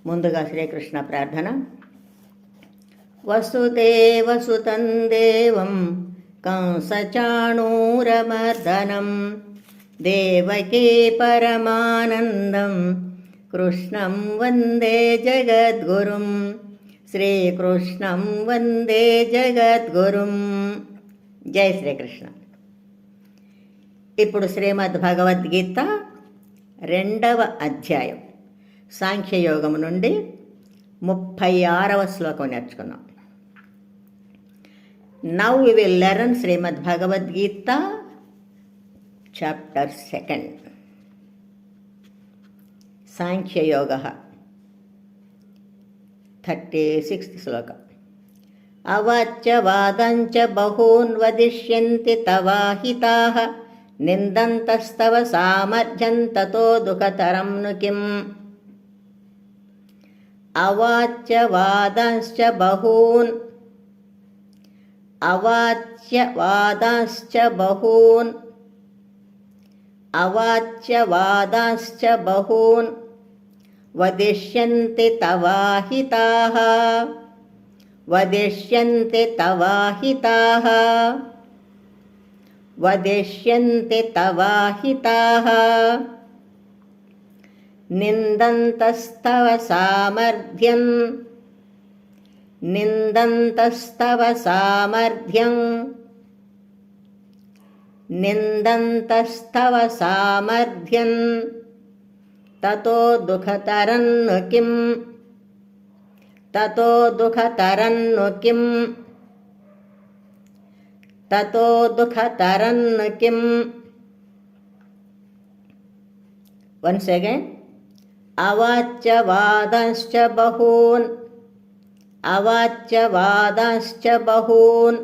ముందుగా శ్రీకృష్ణ ప్రార్థన. వసుదేవసుతం దేవం కంసచాణూరమర్దనం దేవకీ పరమానందం కృష్ణం వందే జగద్గురుం శ్రీకృష్ణం వందే జగద్గురుం. జై శ్రీకృష్ణ. ఇప్పుడు శ్రీమద్ భగవద్గీత 2వ అధ్యాయం సాంఖ్యయోగము నుండి 36వ శ్లోకం నేర్చుకున్నాం. Now we will learn Shrimad Bhagavad Gita chapter 2 Sankhya Yoga 36th శ్లోకం. అవాచ్య వాదంచ బహూన్ వదిష్యంతి తవాహితాః నిందంతస్తవ సామర్థ్యం తతో దుఃఖతరం ను కిం. అవాచ్య వాదంశ్చ బహూన్ అవాచ్య వాదాశ్చ బహూన్ అవాచ్య వాదాశ్చ బహూన్ వదిష్యంతి తవాహితాః వదిష్యంతి తవాహితాః వదిష్యంతి తవాహితాః నిందంతస్తవ సామర్థ్యం నిందంతస్తవ సామర్థ్యం నిందంతస్తవ సామర్థ్యం తతో దుఃఖతరం ను కిం తతో దుఃఖతరం ను కిం తతో దుఃఖతరం ను కిం. Once again. అవాచ్య వాదాశ్చ బహూన్ అవాచ్య వాదాశ్చ బహూన్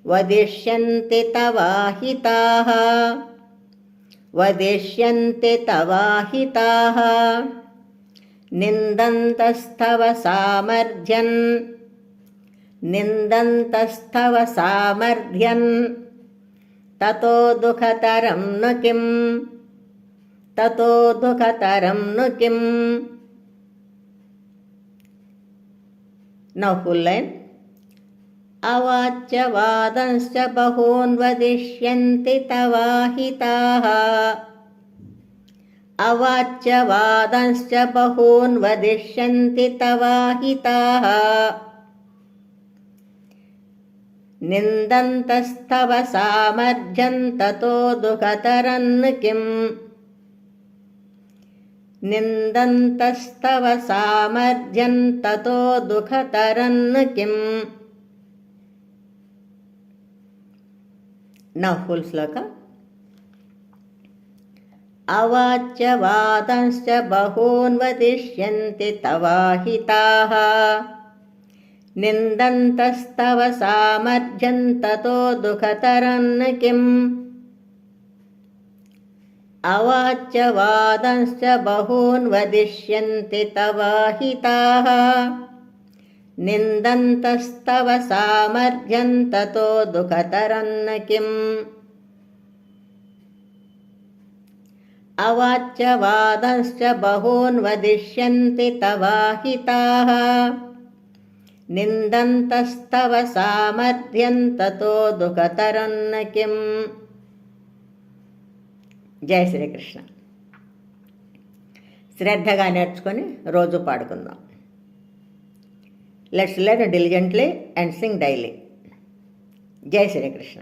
వదిష్యంతి తవాహితాః వదిష్యంతి తవాహితాః నిందంతస్తవ సామర్థ్యం నిందంతస్తవ సామర్థ్యం తతో దుఃఖతరం ను కిం తతో దుఃఖతరం ను కిం. Now full line. అవాచ్య వాదంశ్చ బహూన్ వదిష్యంతి తవాహితాః అవాచ్య వాదంశ్చ బహూన్ వదిష్యంతి తవాహితాః నిందంతస్తవ సామర్థ్యం తతో దుఃఖతరం ను కిం నిందంతస్తవ సామర్థ్యం తతో దుఃఖతరం ను కిం. నౌ ఫుల్ శ్లోక. అవాచ్య వాదంశ్చ బహూన్ వదిష్యంతి తవాహితాః నిందంతస్తవ సామర్థ్యం తతో దుఃఖతరం ను కిం. అవాచ్య వాదంశ్చ బహూన్ వదిష్యంతి తవాహితాః నిందంతస్తవ సామర్థ్యం తతో దుఃఖతరం ను కిం. అవాచ్య వాదంశ్చ బహూన్ వదిష్యంతి తవాహితాః నిందంతస్తవ సామర్థ్యం తతో దుఃఖతరం ను కిం. జై శ్రీకృష్ణ. శ్రద్ధగా నేర్చుకొని రోజు పాడుకుందాం. Let's learn diligently and sing daily. జై శ్రీకృష్ణ.